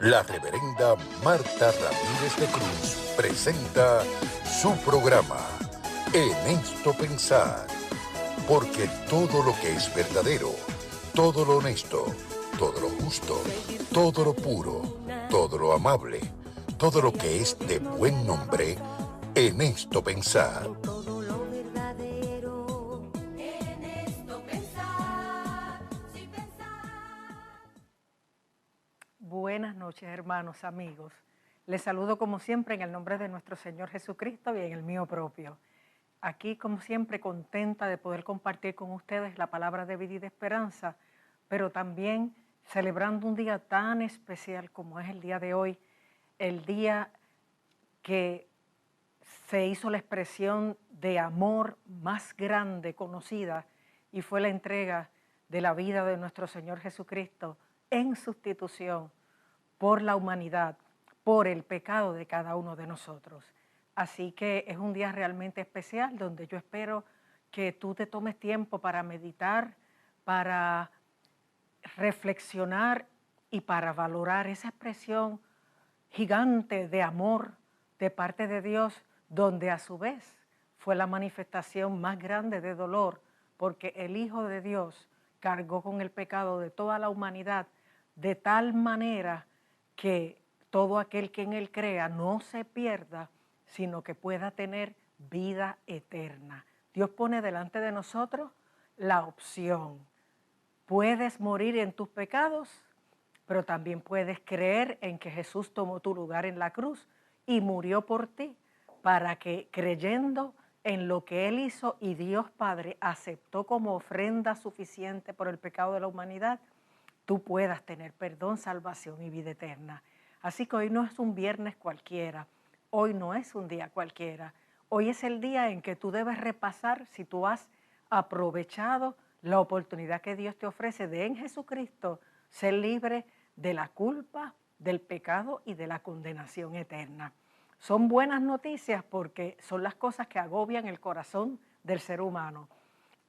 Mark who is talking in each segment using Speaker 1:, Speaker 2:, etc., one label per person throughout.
Speaker 1: La reverenda Marta Ramírez de Cruz presenta su programa En esto pensar, porque todo lo que es verdadero, todo lo honesto, todo lo justo, todo lo puro, todo lo amable, todo lo que es de buen nombre, en esto pensar.
Speaker 2: Buenas noches, hermanos, amigos. Les saludo como siempre en el nombre de nuestro Señor Jesucristo y en el mío propio. Aquí, como siempre, contenta de poder compartir con ustedes la palabra de vida y de esperanza, pero también celebrando un día tan especial como es el día de hoy, el día que se hizo la expresión de amor más grande conocida y fue la entrega de la vida de nuestro Señor Jesucristo en sustitución por la humanidad, por el pecado de cada uno de nosotros. Así que es un día realmente especial donde yo espero que tú te tomes tiempo para meditar, para reflexionar y para valorar esa expresión gigante de amor de parte de Dios, donde a su vez fue la manifestación más grande de dolor, porque el Hijo de Dios cargó con el pecado de toda la humanidad de tal manera que todo aquel que en Él crea no se pierda, sino que pueda tener vida eterna. Dios pone delante de nosotros la opción. Puedes morir en tus pecados, pero también puedes creer en que Jesús tomó tu lugar en la cruz y murió por ti, para que creyendo en lo que Él hizo y Dios Padre aceptó como ofrenda suficiente por el pecado de la humanidad, tú puedas tener perdón, salvación y vida eterna. Así que hoy no es un viernes cualquiera, hoy no es un día cualquiera, hoy es el día en que tú debes repasar si tú has aprovechado la oportunidad que Dios te ofrece de en Jesucristo ser libre de la culpa, del pecado y de la condenación eterna. Son buenas noticias porque son las cosas que agobian el corazón del ser humano.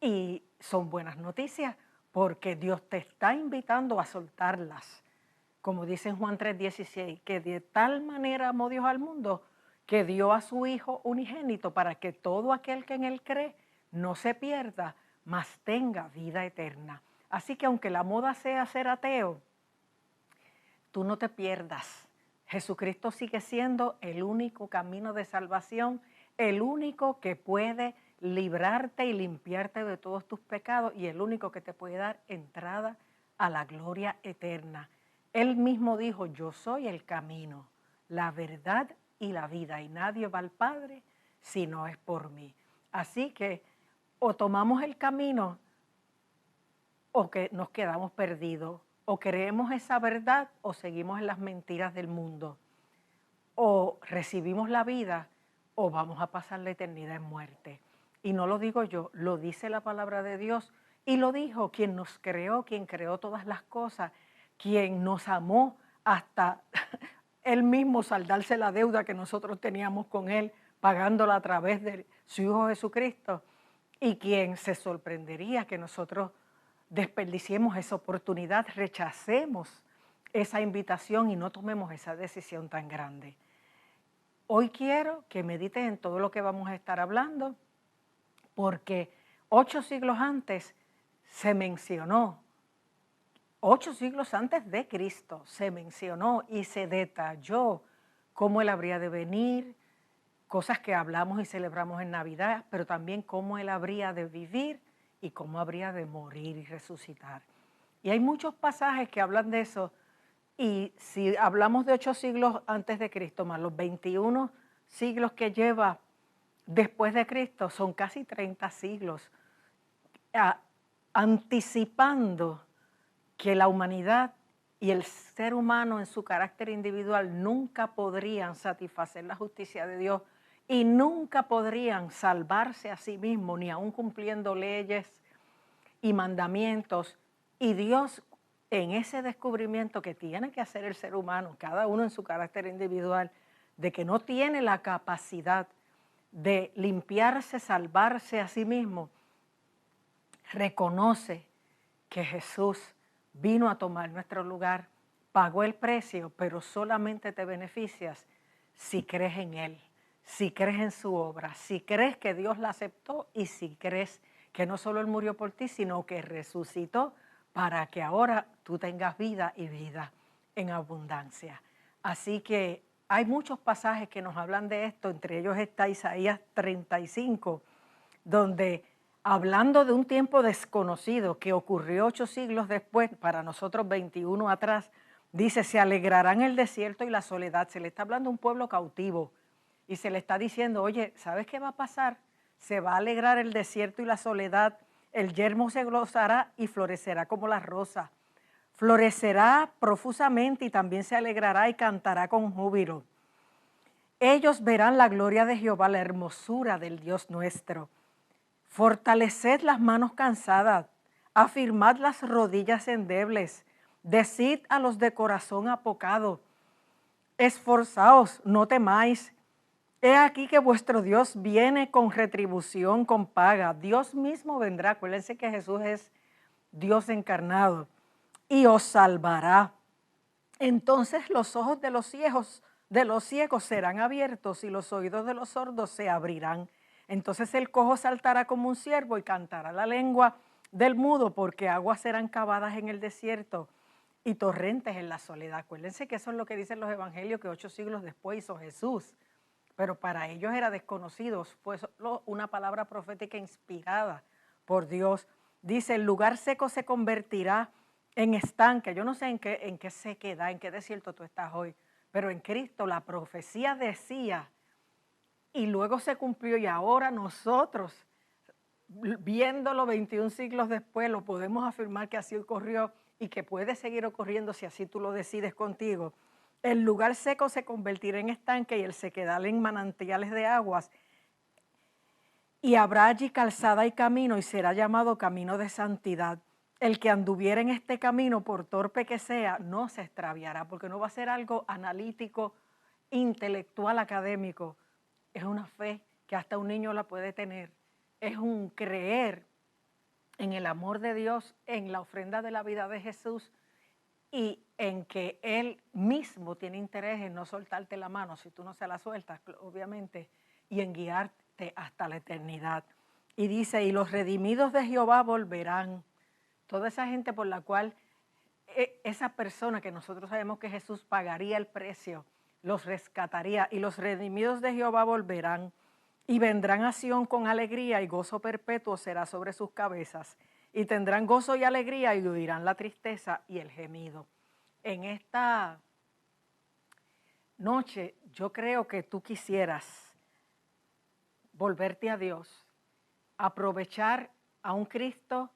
Speaker 2: Y son buenas noticias porque Dios te está invitando a soltarlas. Como dice en Juan 3:16, que de tal manera amó Dios al mundo que dio a su Hijo unigénito para que todo aquel que en Él cree no se pierda, mas tenga vida eterna. Así que aunque la moda sea ser ateo, tú no te pierdas. Jesucristo sigue siendo el único camino de salvación, el único que puede librarte y limpiarte de todos tus pecados y el único que te puede dar entrada a la gloria eterna. Él mismo dijo, yo soy el camino, la verdad y la vida, y nadie va al Padre si no es por mí. Así que o tomamos el camino o que nos quedamos perdidos, o creemos esa verdad o seguimos en las mentiras del mundo, o recibimos la vida o vamos a pasar la eternidad en muerte. Y no lo digo yo, lo dice la palabra de Dios y lo dijo quien nos creó, quien creó todas las cosas, quien nos amó hasta Él mismo saldarse la deuda que nosotros teníamos con Él, pagándola a través de su Hijo Jesucristo, y quien se sorprendería que nosotros desperdiciemos esa oportunidad, rechacemos esa invitación y no tomemos esa decisión tan grande. Hoy quiero que medites en todo lo que vamos a estar hablando, porque 8 siglos antes se mencionó, 8 siglos antes de Cristo se mencionó y se detalló cómo Él habría de venir, cosas que hablamos y celebramos en Navidad, pero también cómo Él habría de vivir y cómo habría de morir y resucitar. Y hay muchos pasajes que hablan de eso, y si hablamos de 8 siglos antes de Cristo, más los 21 siglos que lleva después de Cristo, son casi 30 siglos, anticipando que la humanidad y el ser humano en su carácter individual nunca podrían satisfacer la justicia de Dios y nunca podrían salvarse a sí mismos, ni aun cumpliendo leyes y mandamientos. Y Dios, en ese descubrimiento que tiene que hacer el ser humano, cada uno en su carácter individual, de que no tiene la capacidad de limpiarse, salvarse a sí mismo, reconoce que Jesús vino a tomar nuestro lugar pagó el precio, pero solamente te beneficias si crees en Él, si crees en su obra, si crees que Dios la aceptó y si crees que no solo Él murió por ti, sino que resucitó para que ahora tú tengas vida y vida en abundancia. Así que hay muchos pasajes que nos hablan de esto, entre ellos está Isaías 35, donde hablando de un tiempo desconocido que ocurrió 8 siglos después, para nosotros 21 atrás, dice, se alegrarán el desierto y la soledad. Se le está hablando a un pueblo cautivo y se le está diciendo, oye, ¿sabes qué va a pasar? Se va a alegrar el desierto y la soledad, el yermo se gozará y florecerá como la rosa. Florecerá profusamente y también se alegrará y cantará con júbilo. Ellos verán la gloria de Jehová, la hermosura del Dios nuestro. Fortaleced las manos cansadas, afirmad las rodillas endebles, decid a los de corazón apocado, esforzaos, no temáis. He aquí que vuestro Dios viene con retribución, con paga. Dios mismo vendrá. Acuérdense que Jesús es Dios encarnado y os salvará. Entonces los ojos de los ciegos serán abiertos y los oídos de los sordos se abrirán. Entonces el cojo saltará como un ciervo y cantará la lengua del mudo, porque aguas serán cavadas en el desierto y torrentes en la soledad. Acuérdense que eso es lo que dicen los evangelios que 8 siglos después hizo Jesús, pero para ellos era desconocido, fue solo una palabra profética inspirada por Dios. Dice, el lugar seco se convertirá en estanque. Yo no sé en qué sequedad, en qué desierto tú estás hoy, pero en Cristo la profecía decía, y luego se cumplió, y ahora nosotros, viéndolo 21 siglos después, lo podemos afirmar que así ocurrió y que puede seguir ocurriendo si así tú lo decides contigo. El lugar seco se convertirá en estanque y el sequedal en manantiales de aguas. Y habrá allí calzada y camino y será llamado camino de santidad. El que anduviera en este camino, por torpe que sea, no se extraviará, porque no va a ser algo analítico, intelectual, académico. Es una fe que hasta un niño la puede tener. Es un creer en el amor de Dios, en la ofrenda de la vida de Jesús y en que Él mismo tiene interés en no soltarte la mano si tú no se la sueltas, obviamente, y en guiarte hasta la eternidad. Y dice, y los redimidos de Jehová volverán. Toda esa gente por la cual esa persona que nosotros sabemos que Jesús pagaría el precio, los rescataría, y los redimidos de Jehová volverán y vendrán a Sión con alegría y gozo perpetuo será sobre sus cabezas. Y tendrán gozo y alegría y huirán la tristeza y el gemido. En esta noche yo creo que tú quisieras volverte a Dios, aprovechar a un Cristo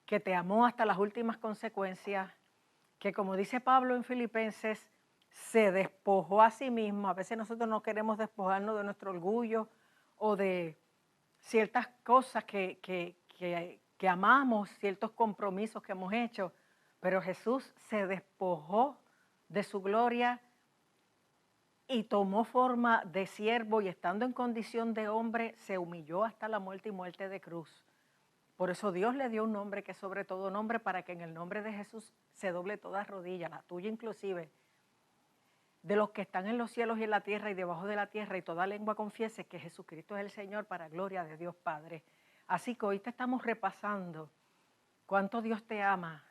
Speaker 2: que te amó hasta las últimas consecuencias, que como dice Pablo en Filipenses, se despojó a sí mismo. A veces nosotros no queremos despojarnos de nuestro orgullo o de ciertas cosas que amamos, ciertos compromisos que hemos hecho, pero Jesús se despojó de su gloria y tomó forma de siervo y estando en condición de hombre se humilló hasta la muerte y muerte de cruz. Por eso Dios le dio un nombre que es sobre todo nombre, para que en el nombre de Jesús se doble toda rodilla, la tuya inclusive, de los que están en los cielos y en la tierra y debajo de la tierra, y toda lengua confiese que Jesucristo es el Señor, para gloria de Dios Padre. Así que hoy te estamos repasando cuánto Dios te ama,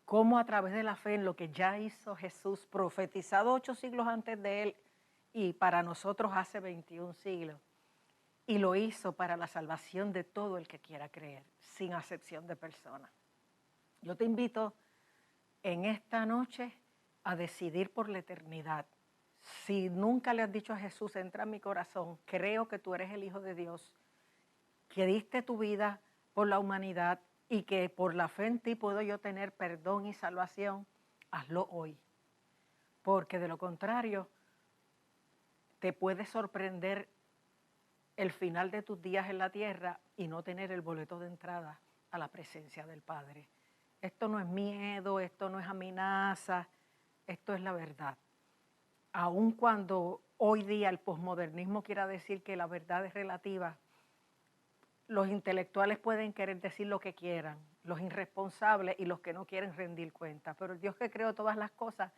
Speaker 2: cómo a través de la fe en lo que ya hizo Jesús, profetizado 8 siglos antes de Él y para nosotros hace 21 siglos, y lo hizo para la salvación de todo el que quiera creer, sin acepción de persona. Yo te invito en esta noche a decidir por la eternidad. Si nunca le has dicho a Jesús, entra en mi corazón, creo que tú eres el Hijo de Dios, que diste tu vida por la humanidad y que por la fe en ti puedo yo tener perdón y salvación, hazlo hoy. Porque de lo contrario, te puede sorprender el final de tus días en la tierra y no tener el boleto de entrada a la presencia del Padre. Esto no es miedo, esto no es amenaza, esto es la verdad. Aun cuando hoy día el posmodernismo quiera decir que la verdad es relativa, los intelectuales pueden querer decir lo que quieran, los irresponsables y los que no quieren rendir cuenta. Pero el Dios que creó todas las cosas,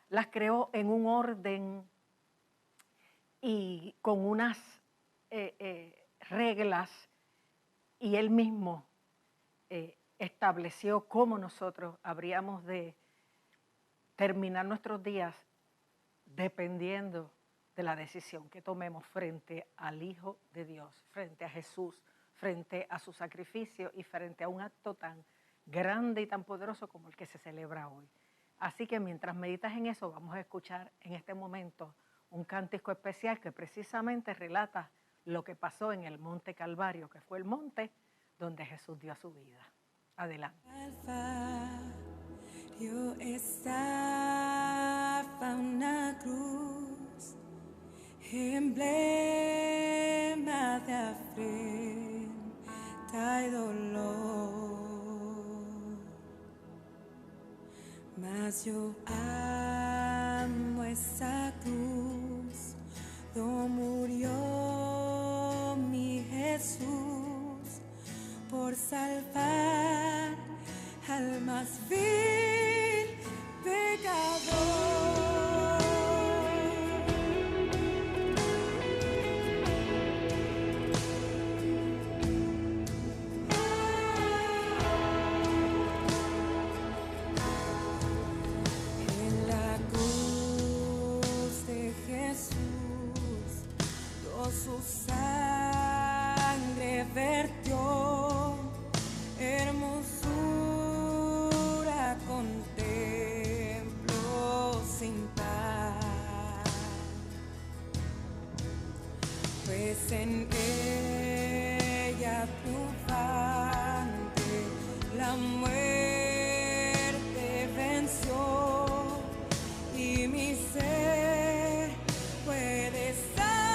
Speaker 2: las creó en un orden y con unas reglas, y Él mismo estableció cómo nosotros habríamos de terminar nuestros días dependiendo de la decisión que tomemos frente al Hijo de Dios, frente a Jesús, frente a su sacrificio y frente a un acto tan grande y tan poderoso como el que se celebra hoy. Así que mientras meditas en eso, vamos a escuchar en este momento un cántico especial que precisamente relata lo que pasó en el Monte Calvario, que fue el monte donde Jesús dio su vida. Adelante.
Speaker 3: Calvario estaba una cruz, emblema de afrenta y dolor, mas yo amo esa cruz, donde murió mi Jesús por salvar al más vil pecador. En la cruz de Jesús, Dios su sangre vertió, hermosura contemplo sin par, pues en ella triunfante la muerte venció y mi ser puede santificar.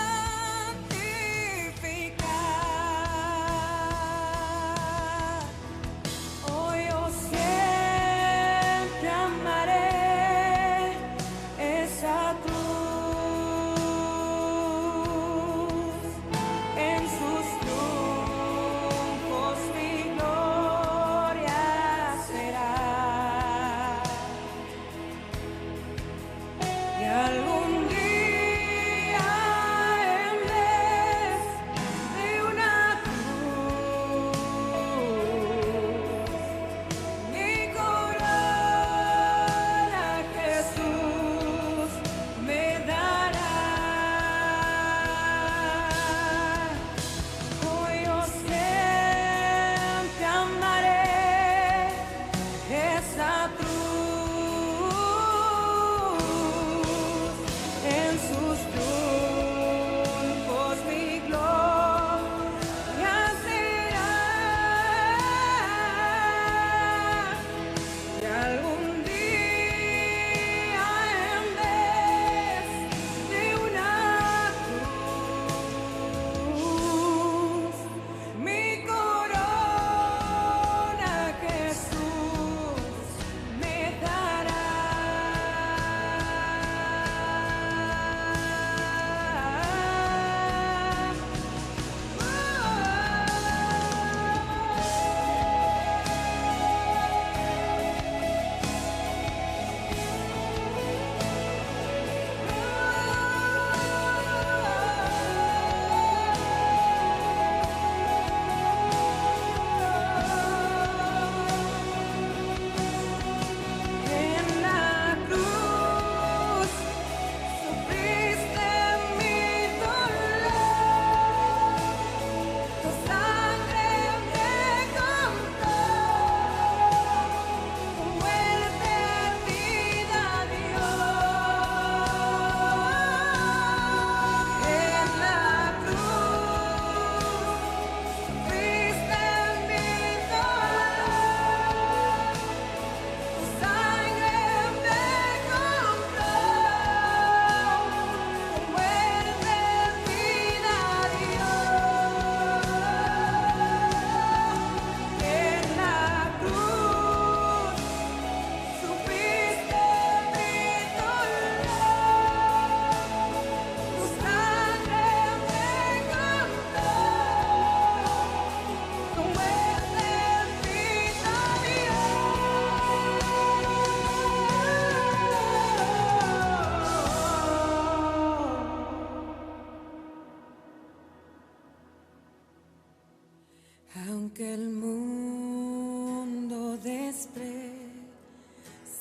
Speaker 3: Hoy yo siempre amaré esa cruz.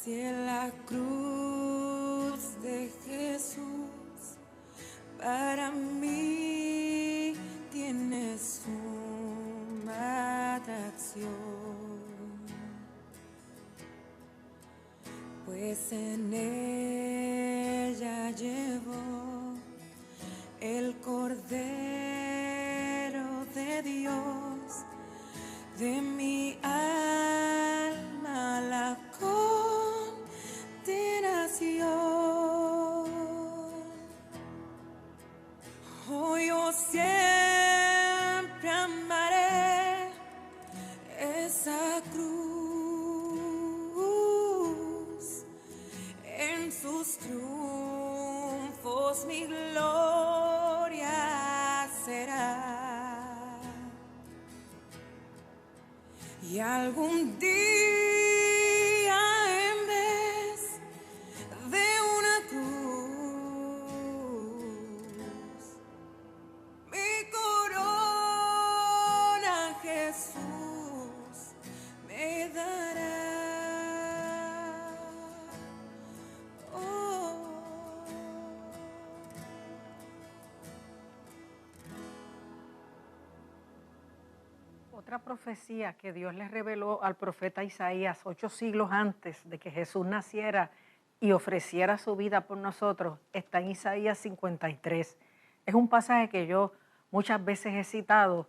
Speaker 3: Si en la cruz de Jesús para mí tiene suma atracción, pues en ella llevó el Cordero de Dios, de mi alma la condenación. Oh, yo siempre amaré esa cruz, en sus triunfos mi gloria será. Y algún día en vez de una cruz, mi corona Jesús me dará. Oh.
Speaker 2: Otra profecía que Dios le reveló al profeta Isaías 8 siglos antes de que Jesús naciera y ofreciera su vida por nosotros está en Isaías 53. Es un pasaje que yo muchas veces he citado,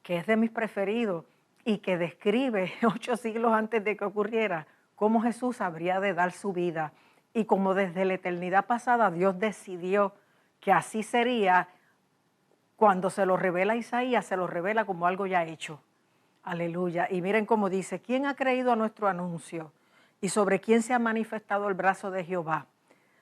Speaker 2: que es de mis preferidos y que describe 8 siglos antes de que ocurriera cómo Jesús habría de dar su vida y como desde la eternidad pasada Dios decidió que así sería. Cuando se lo revela a Isaías, se lo revela como algo ya hecho. Aleluya. Y miren cómo dice, ¿quién ha creído a nuestro anuncio? ¿Y sobre quién se ha manifestado el brazo de Jehová?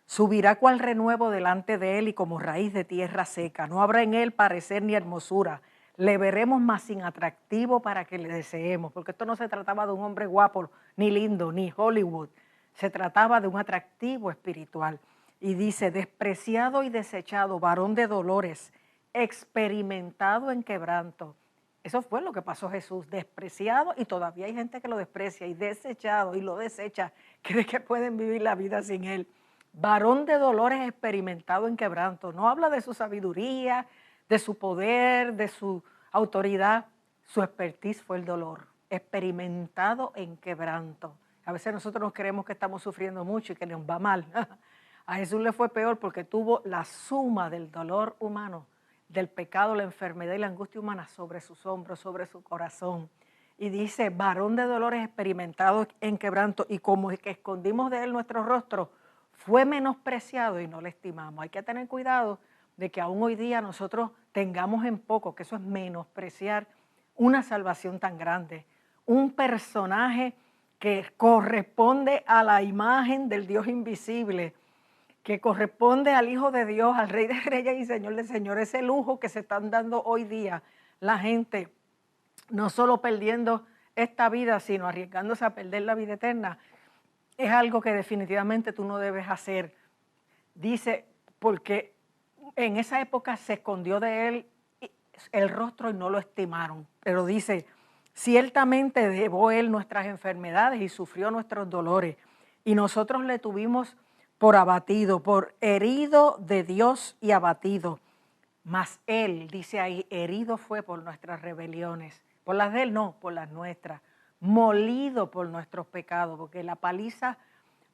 Speaker 2: Subirá cual renuevo delante de él y como raíz de tierra seca. No habrá en él parecer ni hermosura. Le veremos más sin atractivo para que le deseemos. Porque esto no se trataba de un hombre guapo, ni lindo, ni Hollywood. Se trataba de un atractivo espiritual. Y dice, despreciado y desechado, varón de dolores, experimentado en quebranto. Eso fue lo que pasó a Jesús, despreciado, y todavía hay gente que lo desprecia, y desechado y lo desecha, cree que pueden vivir la vida sin él. Varón de dolores, experimentado en quebranto. No habla de su sabiduría, de su poder, de su autoridad. Su expertise fue el dolor, experimentado en quebranto. A veces nosotros nos creemos que estamos sufriendo mucho y que nos va mal. A Jesús le fue peor porque tuvo la suma del dolor humano, del pecado, la enfermedad y la angustia humana sobre sus hombros, sobre su corazón. Y dice, varón de dolores experimentado en quebranto, y como el que escondimos de él nuestro rostro, fue menospreciado y no le estimamos. Hay que tener cuidado de que aún hoy día nosotros tengamos en poco, que eso es menospreciar una salvación tan grande. Un personaje que corresponde a la imagen del Dios invisible, que corresponde al Hijo de Dios, al Rey de Reyes y Señor de Señores. Ese lujo que se están dando hoy día la gente, no solo perdiendo esta vida, sino arriesgándose a perder la vida eterna, es algo que definitivamente tú no debes hacer. Dice, porque en esa época se escondió de él el rostro y no lo estimaron. Pero dice, ciertamente llevó él nuestras enfermedades y sufrió nuestros dolores, y nosotros le tuvimos por abatido, por herido de Dios y abatido. Mas él, dice ahí, herido fue por nuestras rebeliones. Por las de él no, por las nuestras. Molido por nuestros pecados, porque la paliza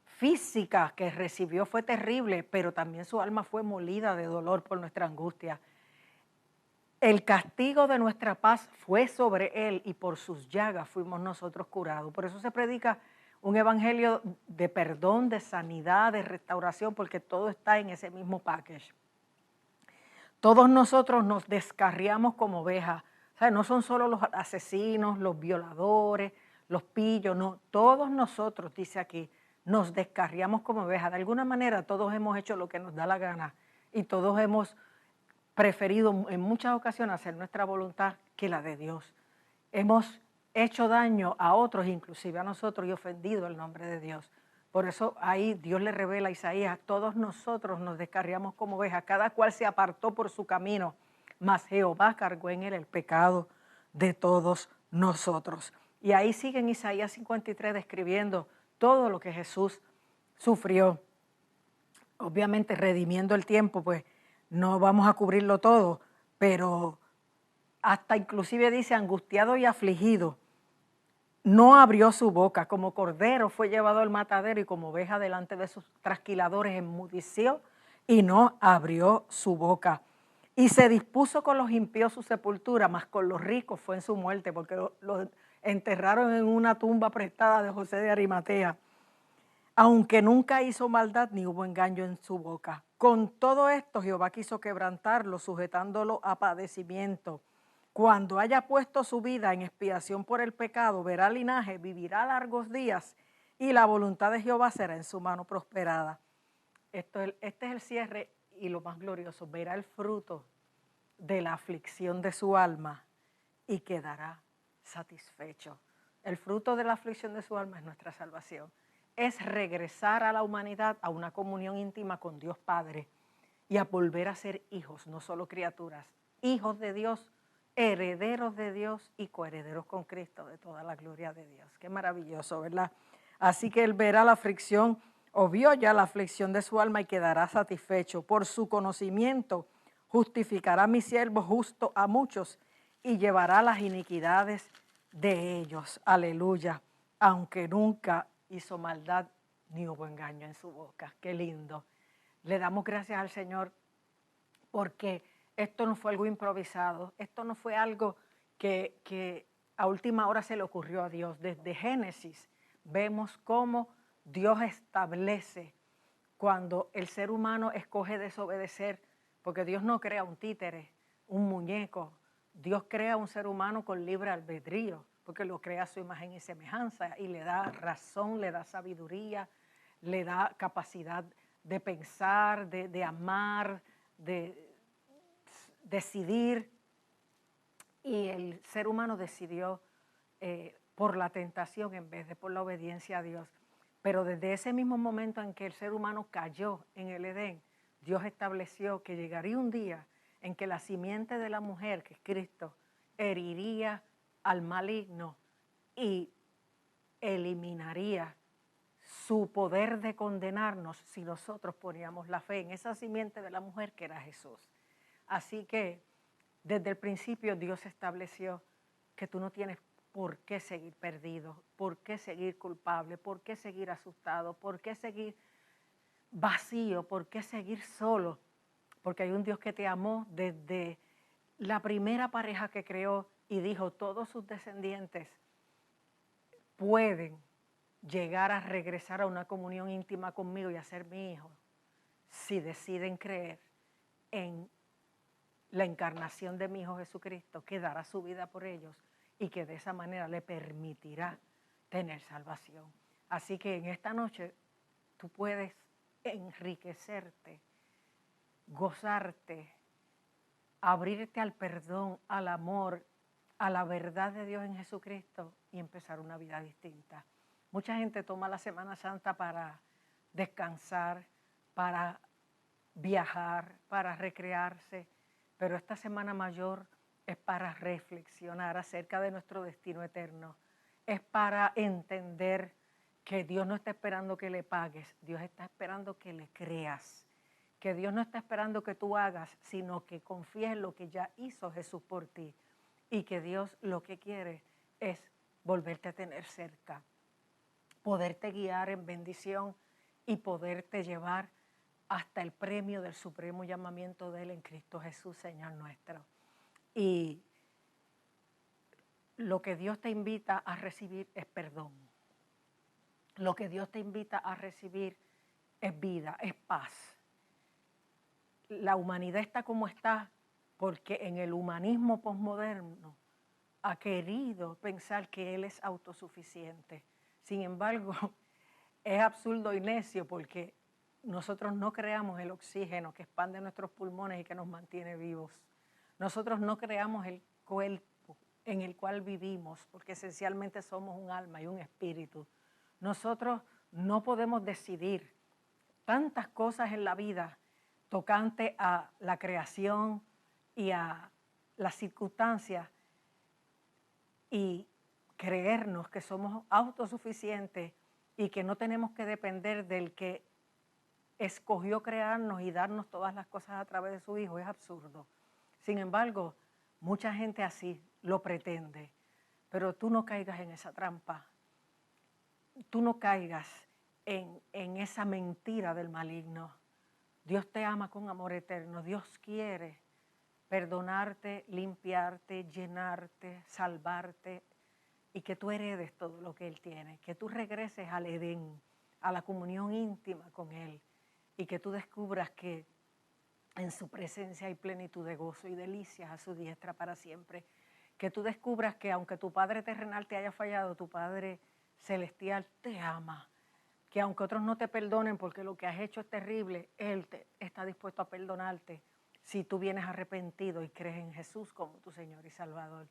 Speaker 2: física que recibió fue terrible, pero también su alma fue molida de dolor por nuestra angustia. El castigo de nuestra paz fue sobre él y por sus llagas fuimos nosotros curados. Por eso se predica un evangelio de perdón, de sanidad, de restauración, porque todo está en ese mismo package. Todos nosotros nos descarriamos como ovejas. O sea, no son solo los asesinos, los violadores, los pillos, no. Todos nosotros, dice aquí, nos descarriamos como ovejas. De alguna manera todos hemos hecho lo que nos da la gana y todos hemos preferido en muchas ocasiones hacer nuestra voluntad que la de Dios. Hemos hecho daño a otros, inclusive a nosotros, y ofendido el nombre de Dios. Por eso ahí Dios le revela a Isaías, todos nosotros nos descarriamos como ovejas, cada cual se apartó por su camino, mas Jehová cargó en él el pecado de todos nosotros. Y ahí sigue en Isaías 53 describiendo todo lo que Jesús sufrió. Obviamente, redimiendo el tiempo, pues no vamos a cubrirlo todo, pero hasta inclusive dice angustiado y afligido, no abrió su boca, como cordero fue llevado al matadero y como oveja delante de sus trasquiladores enmudeció y no abrió su boca. Y se dispuso con los impíos su sepultura, mas con los ricos fue en su muerte, porque lo enterraron en una tumba prestada de José de Arimatea, aunque nunca hizo maldad ni hubo engaño en su boca. Con todo esto Jehová quiso quebrantarlo, sujetándolo a padecimiento. Cuando haya puesto su vida en expiación por el pecado, verá linaje, vivirá largos días, y la voluntad de Jehová será en su mano prosperada. Este es el cierre y lo más glorioso. Verá el fruto de la aflicción de su alma y quedará satisfecho. El fruto de la aflicción de su alma es nuestra salvación. Es regresar a la humanidad a una comunión íntima con Dios Padre y a volver a ser hijos, no solo criaturas, hijos de Dios, herederos de Dios y coherederos con Cristo de toda la gloria de Dios. Qué maravilloso, ¿verdad? Así que él verá la aflicción o vio ya la aflicción de su alma y quedará satisfecho. Por su conocimiento justificará a mi siervo justo a muchos y llevará las iniquidades de ellos. Aleluya. Aunque nunca hizo maldad ni hubo engaño en su boca. Qué lindo. Le damos gracias al Señor porque esto no fue algo improvisado, esto no fue algo que a última hora se le ocurrió a Dios. Desde Génesis vemos cómo Dios establece cuando el ser humano escoge desobedecer, porque Dios no crea un títere, un muñeco, Dios crea un ser humano con libre albedrío, porque lo crea a su imagen y semejanza y le da razón, le da sabiduría, le da capacidad de pensar, de amar, de decidir. Y el ser humano decidió por la tentación en vez de por la obediencia a Dios. Pero desde ese mismo momento en que el ser humano cayó en el Edén, Dios estableció que llegaría un día en que la simiente de la mujer, que es Cristo, heriría al maligno y eliminaría su poder de condenarnos si nosotros poníamos la fe en esa simiente de la mujer que era Jesús. Así que desde el principio Dios estableció que tú no tienes por qué seguir perdido, por qué seguir culpable, por qué seguir asustado, por qué seguir vacío, por qué seguir solo, porque hay un Dios que te amó desde la primera pareja que creó y dijo, todos sus descendientes pueden llegar a regresar a una comunión íntima conmigo y a ser mi hijo si deciden creer en la encarnación de mi Hijo Jesucristo, que dará su vida por ellos y que de esa manera le permitirá tener salvación. Así que en esta noche tú puedes enriquecerte, gozarte, abrirte al perdón, al amor, a la verdad de Dios en Jesucristo y empezar una vida distinta. Mucha gente toma la Semana Santa para descansar, para viajar, para recrearse, pero esta Semana Mayor es para reflexionar acerca de nuestro destino eterno. Es para entender que Dios no está esperando que le pagues, Dios está esperando que le creas. Que Dios no está esperando que tú hagas, sino que confíes en lo que ya hizo Jesús por ti. Y que Dios lo que quiere es volverte a tener cerca, poderte guiar en bendición y poderte llevar hasta el premio del supremo llamamiento de Él en Cristo Jesús, Señor nuestro. Y lo que Dios te invita a recibir es perdón. Lo que Dios te invita a recibir es vida, es paz. La humanidad está como está porque en el humanismo posmoderno ha querido pensar que Él es autosuficiente. Sin embargo, es absurdo y necio porque nosotros no creamos el oxígeno que expande nuestros pulmones y que nos mantiene vivos. Nosotros no creamos el cuerpo en el cual vivimos porque esencialmente somos un alma y un espíritu. Nosotros no podemos decidir tantas cosas en la vida tocante a la creación y a las circunstancias y creernos que somos autosuficientes y que no tenemos que depender del que escogió crearnos y darnos todas las cosas a través de su Hijo, es absurdo. Sin embargo, mucha gente así lo pretende, pero tú no caigas en esa trampa. Tú no caigas en esa mentira del maligno. Dios te ama con amor eterno. Dios quiere perdonarte, limpiarte, llenarte, salvarte y que tú heredes todo lo que Él tiene. Que tú regreses al Edén, a la comunión íntima con Él y que tú descubras que en su presencia hay plenitud de gozo y delicias a su diestra para siempre. Que tú descubras que aunque tu Padre terrenal te haya fallado, tu Padre celestial te ama. Que aunque otros no te perdonen porque lo que has hecho es terrible, Él está dispuesto a perdonarte si tú vienes arrepentido y crees en Jesús como tu Señor y Salvador.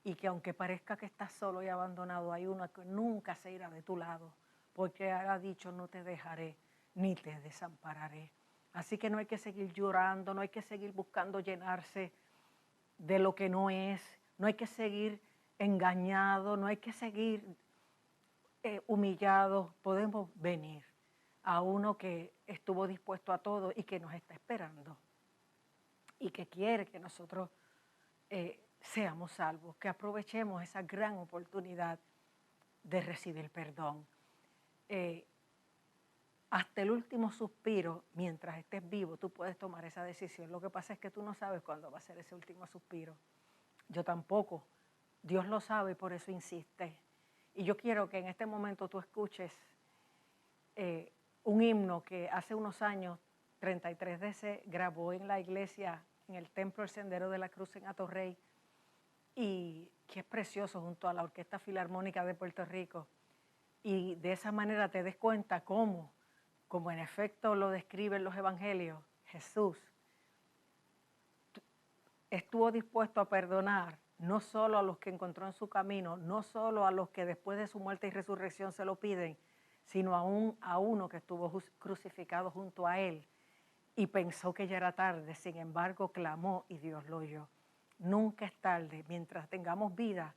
Speaker 2: Y que aunque parezca que estás solo y abandonado, hay uno que nunca se irá de tu lado, porque Él ha dicho, no te dejaré ni te desampararé. Así que no hay que seguir llorando, no hay que seguir buscando llenarse de lo que no es, no hay que seguir engañado, no hay que seguir humillados. Podemos venir a uno que estuvo dispuesto a todo y que nos está esperando y que quiere que nosotros seamos salvos, que aprovechemos esa gran oportunidad de recibir perdón. Hasta el último suspiro, mientras estés vivo, tú puedes tomar esa decisión. Lo que pasa es que tú no sabes cuándo va a ser ese último suspiro. Yo tampoco. Dios lo sabe y por eso insiste. Y yo quiero que en este momento tú escuches un himno que hace unos años 33DC grabó en la iglesia, en el Templo El Sendero de la Cruz en Atorrey, y que es precioso junto a la Orquesta Filarmónica de Puerto Rico. Y de esa manera te des cuenta cómo, como en efecto lo describen los evangelios, Jesús estuvo dispuesto a perdonar no solo a los que encontró en su camino, no solo a los que después de su muerte y resurrección se lo piden, sino aún a uno que estuvo crucificado junto a él y pensó que ya era tarde, sin embargo clamó y Dios lo oyó. Nunca es tarde, mientras tengamos vida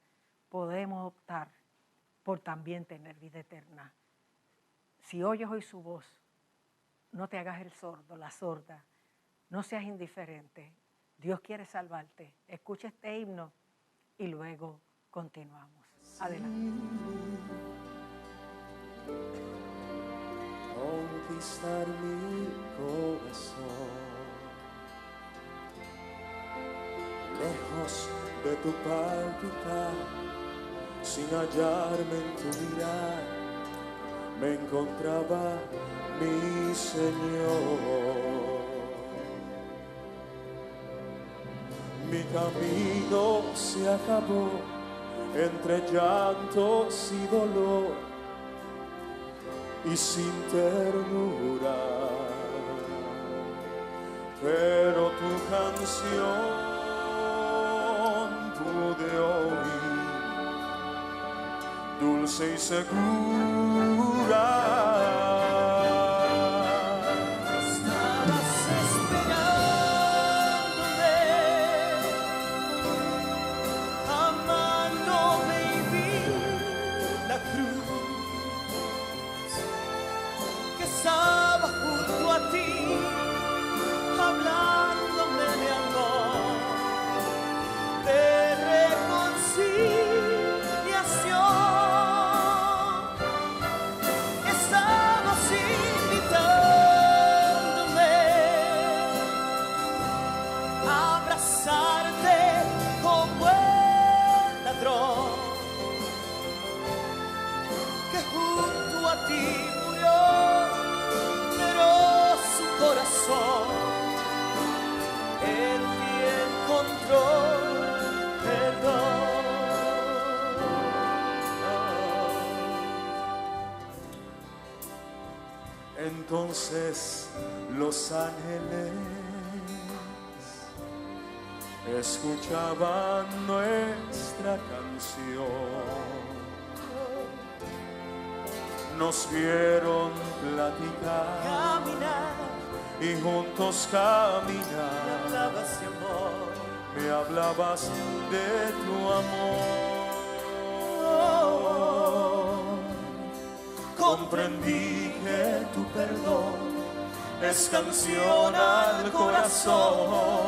Speaker 2: podemos optar por también tener vida eterna. Si oyes hoy su voz, no te hagas el sordo, la sorda, no seas indiferente. Dios quiere salvarte. Escucha este himno y luego continuamos. Adelante.
Speaker 4: Conquistar mi corazón, lejos de tu palpitar, sin hallarme en tu mirar, me encontraba mi Señor. Mi camino se acabó entre llantos y dolor y sin ternura, pero tu canción pude oír, dulce y segura. Entonces los ángeles escuchaban nuestra canción, nos vieron platicar,
Speaker 5: caminar,
Speaker 4: y juntos caminar. Me hablabas de tu amor. comprendí que tu perdón es canción al corazón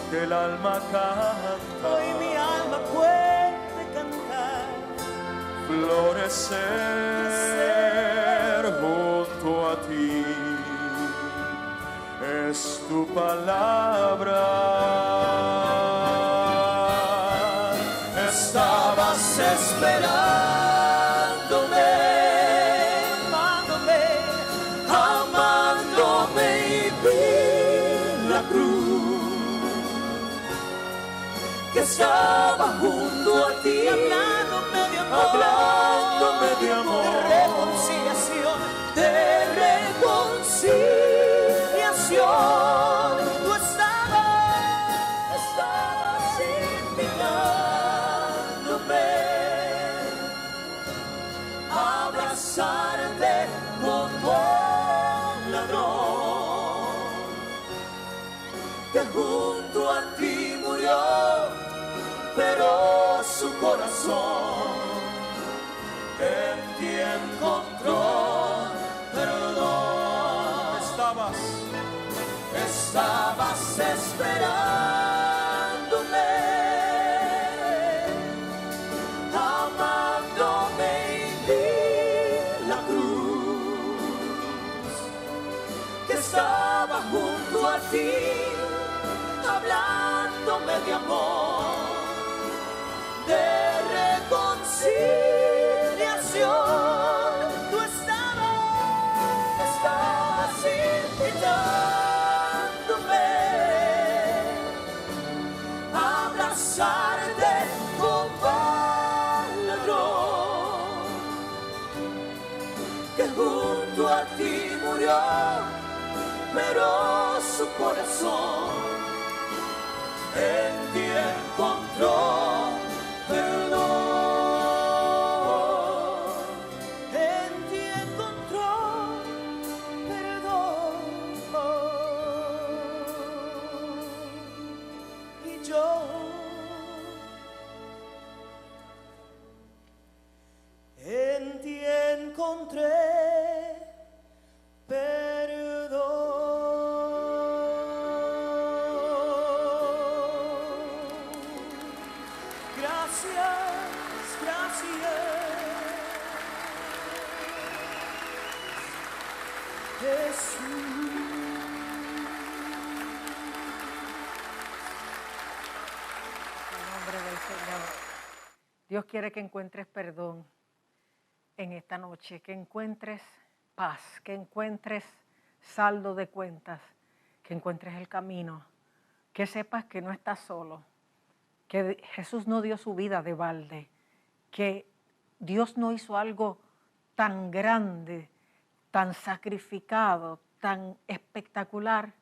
Speaker 4: que el alma canta.
Speaker 5: Hoy mi alma puede cantar,
Speaker 4: florecer junto a ti. Es tu palabra. Estabas esperándome, amándome y vi la cruz que estaba junto a ti, hablándome de amor,
Speaker 5: de reconciliación,
Speaker 4: de reconciliación.
Speaker 5: Tú estabas
Speaker 4: invitándome a abrazarte como un ladrón que junto a ti murió, pero su corazón en ti encontró perdón. Estabas esperándome, amándome y vi la cruz que estaba junto a ti, hablándome de amor, de reconciliación. Tú estabas invitándome a abrazarte como un ladrón que junto a ti murió, pero su corazón en ti encontró perdón.
Speaker 5: en ti encontró perdón. Y yo en ti encontré perdón. Gracias, Jesús.
Speaker 2: En el nombre del Señor. Dios quiere que encuentres perdón en esta noche, que encuentres paz, que encuentres saldo de cuentas, que encuentres el camino, que sepas que no estás solo, que Jesús no dio su vida de balde, que Dios no hizo algo tan grande, tan sacrificado, tan espectacular,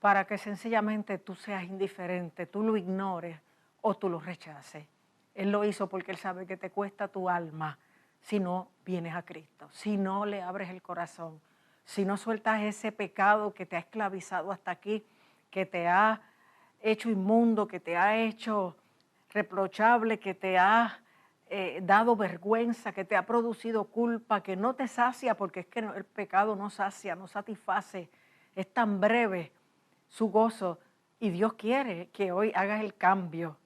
Speaker 2: para que sencillamente tú seas indiferente, tú lo ignores o tú lo rechaces. Él lo hizo porque Él sabe que te cuesta tu alma si no vienes a Cristo, si no le abres el corazón, si no sueltas ese pecado que te ha esclavizado hasta aquí, que te ha hecho inmundo, que te ha hecho reprochable, que te ha dado vergüenza, que te ha producido culpa, que no te sacia, porque es que el pecado no sacia, no satisface, es tan breve su gozo, y Dios quiere que hoy hagas el cambio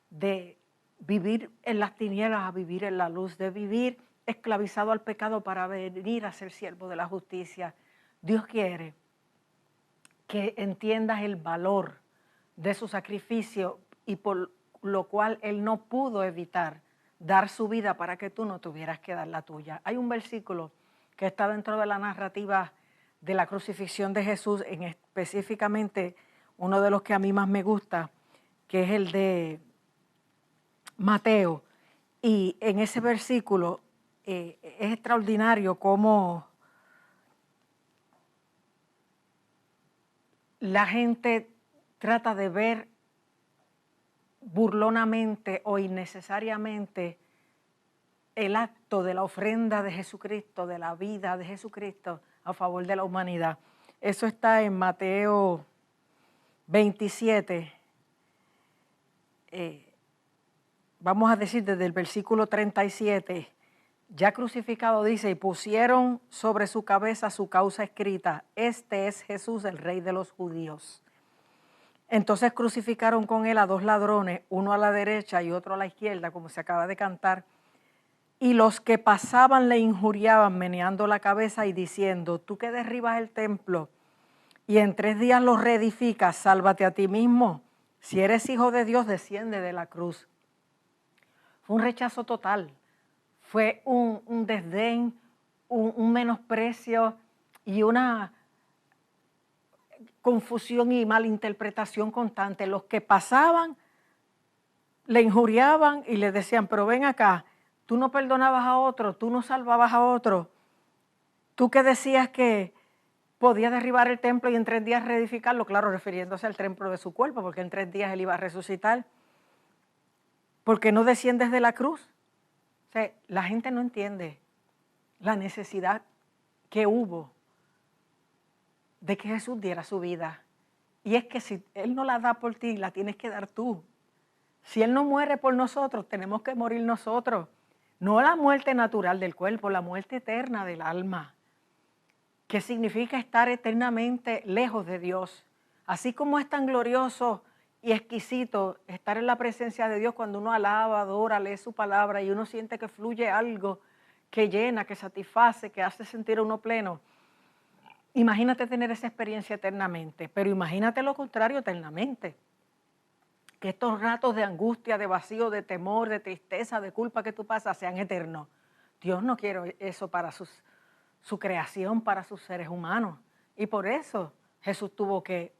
Speaker 2: de vivir en las tinieblas a vivir en la luz, de vivir esclavizado al pecado para venir a ser siervo de la justicia. Dios quiere que entiendas el valor de su sacrificio y por lo cual Él no pudo evitar dar su vida para que tú no tuvieras que dar la tuya. Hay un versículo que está dentro de la narrativa de la crucifixión de Jesús, en específicamente uno de los que a mí más me gusta, que es el de Mateo. Y en ese versículo es extraordinario cómo la gente trata de ver burlonamente o innecesariamente el acto de la ofrenda de Jesucristo, de la vida de Jesucristo a favor de la humanidad. Eso está en Mateo 27, vamos a decir desde el versículo 37 ya crucificado, dice, y pusieron sobre su cabeza su causa escrita, este es Jesús, el Rey de los judíos. Entonces crucificaron con él a 2 ladrones, uno a la derecha y otro a la izquierda, como se acaba de cantar. Y los que pasaban le injuriaban, meneando la cabeza y diciendo, tú que derribas el templo y en 3 días lo reedificas, sálvate a ti mismo. Si eres hijo de Dios, desciende de la cruz. Fue un rechazo total, fue un desdén, un menosprecio y una confusión y malinterpretación constante. Los que pasaban le injuriaban y le decían, pero ven acá, tú no perdonabas a otro, tú no salvabas a otro, tú que decías que podía derribar el templo y en 3 días reedificarlo, claro, refiriéndose al templo de su cuerpo, porque en 3 días él iba a resucitar. ¿Por qué no desciendes de la cruz? O sea, la gente no entiende la necesidad que hubo de que Jesús diera su vida. Y es que si Él no la da por ti, la tienes que dar tú. Si Él no muere por nosotros, tenemos que morir nosotros. No la muerte natural del cuerpo, la muerte eterna del alma, que significa estar eternamente lejos de Dios. Así como es tan glorioso y exquisito estar en la presencia de Dios cuando uno alaba, adora, lee su palabra y uno siente que fluye algo que llena, que satisface, que hace sentir a uno pleno. Imagínate tener esa experiencia eternamente, pero imagínate lo contrario eternamente. Que estos ratos de angustia, de vacío, de temor, de tristeza, de culpa que tú pasas sean eternos. Dios no quiere eso para su creación, para sus seres humanos. Y por eso Jesús tuvo que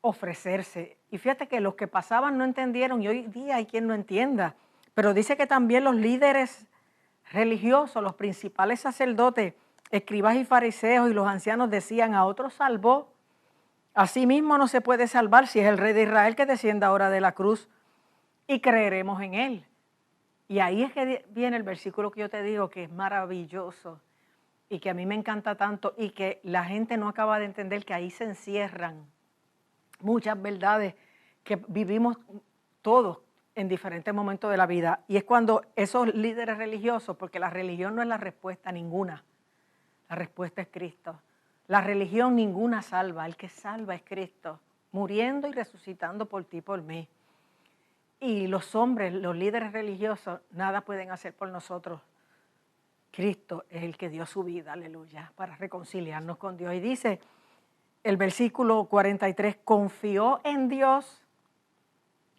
Speaker 2: ofrecerse. Y fíjate que los que pasaban no entendieron y hoy día hay quien no entienda. Pero dice que también los líderes religiosos, los principales sacerdotes, escribas y fariseos y los ancianos decían, a otros salvó, asimismo no se puede salvar si es el Rey de Israel que descienda ahora de la cruz y creeremos en él. Y ahí es que viene el versículo que yo te digo que es maravilloso y que a mí me encanta tanto y que la gente no acaba de entender que ahí se encierran muchas verdades que vivimos todos en diferentes momentos de la vida. Y es cuando esos líderes religiosos, porque la religión no es la respuesta ninguna, la respuesta es Cristo. La religión ninguna salva, el que salva es Cristo, muriendo y resucitando por ti y por mí. Y los hombres, los líderes religiosos, nada pueden hacer por nosotros. Cristo es el que dio su vida, aleluya, para reconciliarnos con Dios. Y dice el versículo 43, confió en Dios,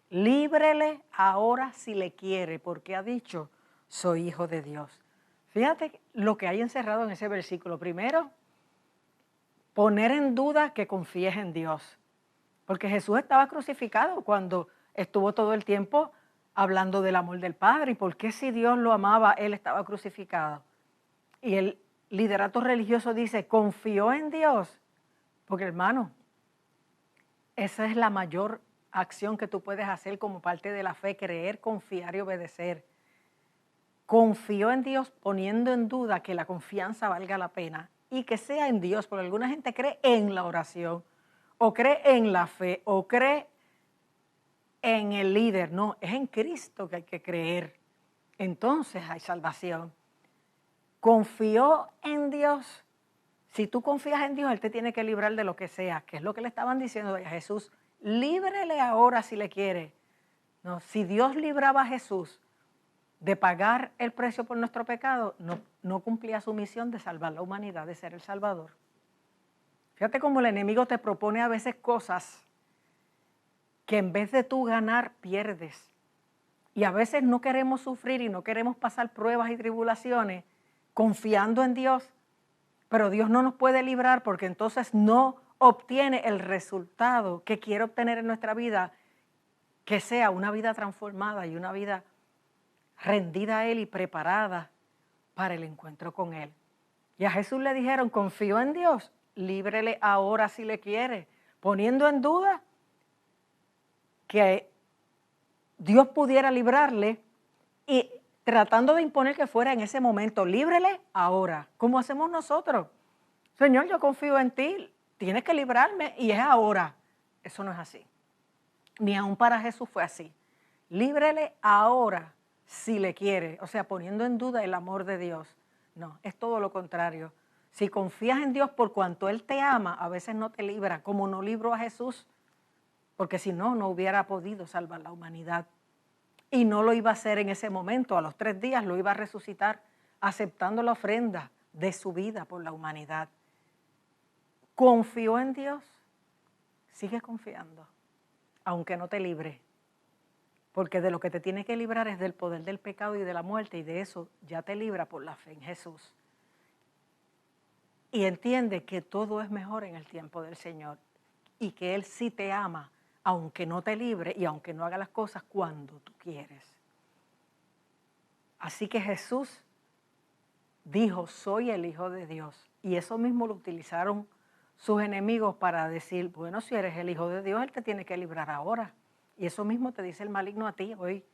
Speaker 2: líbrele ahora si le quiere, porque ha dicho, soy hijo de Dios. Fíjate lo que hay encerrado en ese versículo. Primero, poner en duda que confíes en Dios. Porque Jesús estaba crucificado cuando estuvo todo el tiempo hablando del amor del Padre. ¿Y por qué si Dios lo amaba, Él estaba crucificado? Y el liderato religioso dice, confió en Dios. Porque hermano, esa es la mayor acción que tú puedes hacer como parte de la fe, creer, confiar y obedecer. Confió en Dios poniendo en duda que la confianza valga la pena y que sea en Dios, porque alguna gente cree en la oración, o cree en la fe, o cree en el líder. No, es en Cristo que hay que creer. Entonces hay salvación. Confió en Dios. Si tú confías en Dios, Él te tiene que librar de lo que sea, que es lo que le estaban diciendo a Jesús. Líbrele ahora si le quiere. No, si Dios libraba a Jesús de pagar el precio por nuestro pecado, no cumplía su misión de salvar la humanidad, de ser el Salvador. Fíjate cómo el enemigo te propone a veces cosas que en vez de tú ganar, pierdes. Y a veces no queremos sufrir y no queremos pasar pruebas y tribulaciones confiando en Dios, pero Dios no nos puede librar porque entonces no obtiene el resultado que quiere obtener en nuestra vida, que sea una vida transformada y una vida rendida a Él y preparada para el encuentro con Él. Y a Jesús le dijeron, confío en Dios, líbrele ahora si le quiere, poniendo en duda que Dios pudiera librarle y tratando de imponer que fuera en ese momento, líbrele ahora, como hacemos nosotros. Señor, yo confío en ti, tienes que librarme y es ahora. Eso no es así. Ni aún para Jesús fue así. Líbrele ahora si le quiere, o sea, poniendo en duda el amor de Dios. No, es todo lo contrario. Si confías en Dios por cuanto Él te ama, a veces no te libra, como no libró a Jesús, porque si no, no hubiera podido salvar la humanidad. Y no lo iba a hacer en ese momento, a los 3 días lo iba a resucitar, aceptando la ofrenda de su vida por la humanidad. Confió en Dios, sigue confiando, aunque no te libre. Porque de lo que te tiene que librar es del poder del pecado y de la muerte, y de eso ya te libra por la fe en Jesús. Y entiende que todo es mejor en el tiempo del Señor y que Él sí te ama, aunque no te libre y aunque no haga las cosas cuando tú quieres. Así que Jesús dijo, soy el Hijo de Dios. Y eso mismo lo utilizaron sus enemigos para decir, bueno, si eres el Hijo de Dios, Él te tiene que librar ahora. Y eso mismo te dice el maligno a ti hoy.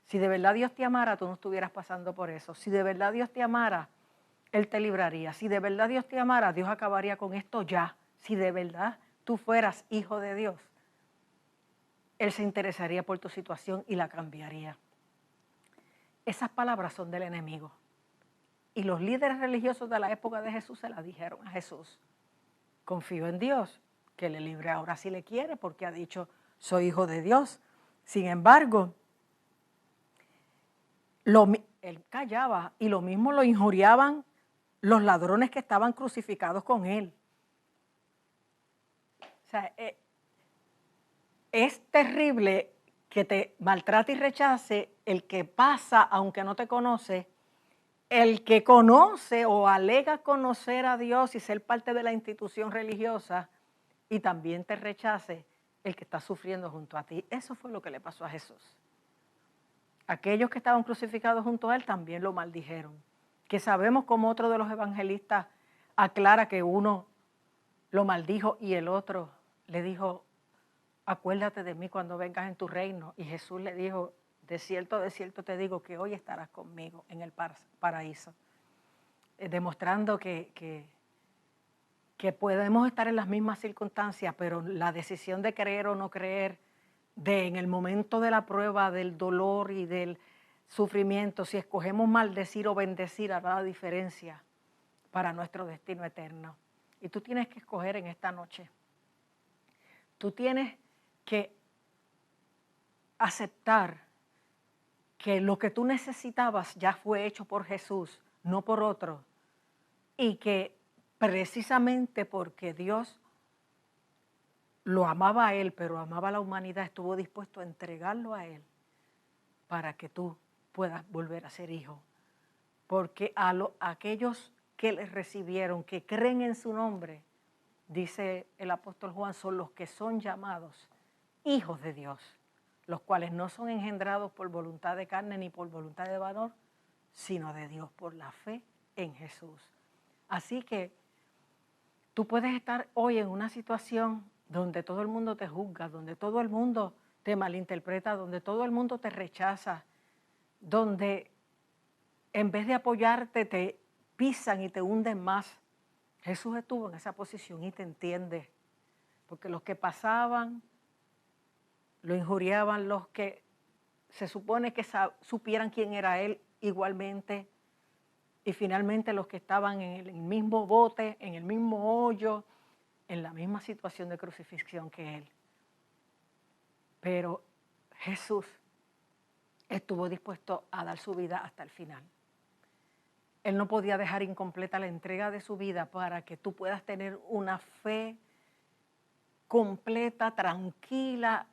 Speaker 2: Si de verdad Dios te amara, tú no estuvieras pasando por eso. Si de verdad Dios te amara, Él te libraría. Si de verdad Dios te amara, Dios acabaría con esto ya. Si de verdad tú fueras hijo de Dios, Él se interesaría por tu situación y la cambiaría. Esas palabras son del enemigo. Y los líderes religiosos de la época de Jesús se las dijeron a Jesús. Confío en Dios, que le libre ahora si le quiere, porque ha dicho, soy hijo de Dios. Sin embargo, él callaba y lo mismo lo injuriaban los ladrones que estaban crucificados con él. O sea, es terrible que te maltrate y rechace el que pasa aunque no te conoce, el que conoce o alega conocer a Dios y ser parte de la institución religiosa, y también te rechace el que está sufriendo junto a ti. Eso fue lo que le pasó a Jesús. Aquellos que estaban crucificados junto a Él también lo maldijeron. Que sabemos como otro de los evangelistas aclara que uno lo maldijo y el otro le dijo, acuérdate de mí cuando vengas en tu reino. Y Jesús le dijo, de cierto te digo que hoy estarás conmigo en el paraíso. Demostrando que podemos estar en las mismas circunstancias, pero la decisión de creer o no creer, en el momento de la prueba, del dolor y del sufrimiento, si escogemos maldecir o bendecir, hará la diferencia para nuestro destino eterno. Y tú tienes que escoger en esta noche. Tú tienes que aceptar que lo que tú necesitabas ya fue hecho por Jesús, no por otro. Y que precisamente porque Dios lo amaba a Él, pero amaba a la humanidad, estuvo dispuesto a entregarlo a Él para que tú puedas volver a ser hijo. Porque a aquellos que le recibieron, que creen en su nombre, dice el apóstol Juan, son los que son llamados hijos de Dios, los cuales no son engendrados por voluntad de carne ni por voluntad de varón, sino de Dios por la fe en Jesús. Así que tú puedes estar hoy en una situación donde todo el mundo te juzga, donde todo el mundo te malinterpreta, donde todo el mundo te rechaza, donde en vez de apoyarte te pisan y te hunden más. Jesús estuvo en esa posición y te entiende, porque los que pasaban lo injuriaban, los que se supone que supieran quién era Él igualmente, y finalmente los que estaban en el mismo bote, en el mismo hoyo, en la misma situación de crucifixión que Él. Pero Jesús estuvo dispuesto a dar su vida hasta el final. Él no podía dejar incompleta la entrega de su vida para que tú puedas tener una fe completa, tranquila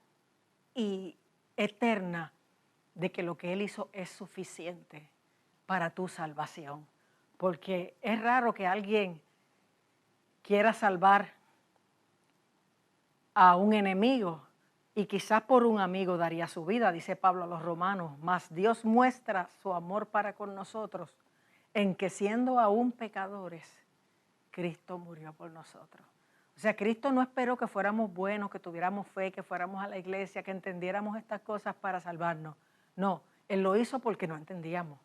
Speaker 2: y eterna de que lo que Él hizo es suficiente para tu salvación. Porque es raro que alguien quiera salvar a un enemigo y quizás por un amigo daría su vida, dice Pablo a los romanos, mas Dios muestra su amor para con nosotros en que siendo aún pecadores, Cristo murió por nosotros. O sea, Cristo no esperó que fuéramos buenos, que tuviéramos fe, que fuéramos a la iglesia, que entendiéramos estas cosas para salvarnos. No, Él lo hizo porque no entendíamos.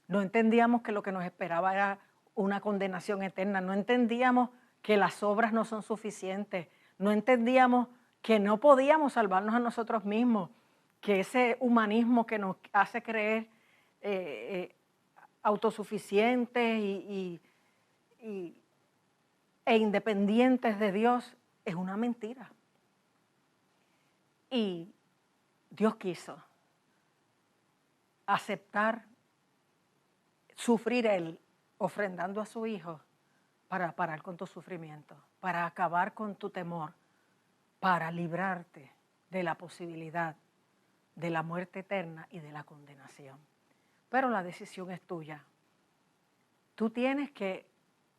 Speaker 2: No entendíamos que lo que nos esperaba era una condenación eterna. No entendíamos que las obras no son suficientes. No entendíamos que no podíamos salvarnos a nosotros mismos. Que ese humanismo que nos hace creer eh, autosuficientes e independientes de Dios es una mentira. Y Dios quiso aceptar, sufrir Él, ofrendando a su Hijo para parar con tu sufrimiento, para acabar con tu temor, para librarte de la posibilidad de la muerte eterna y de la condenación. Pero la decisión es tuya. Tú tienes que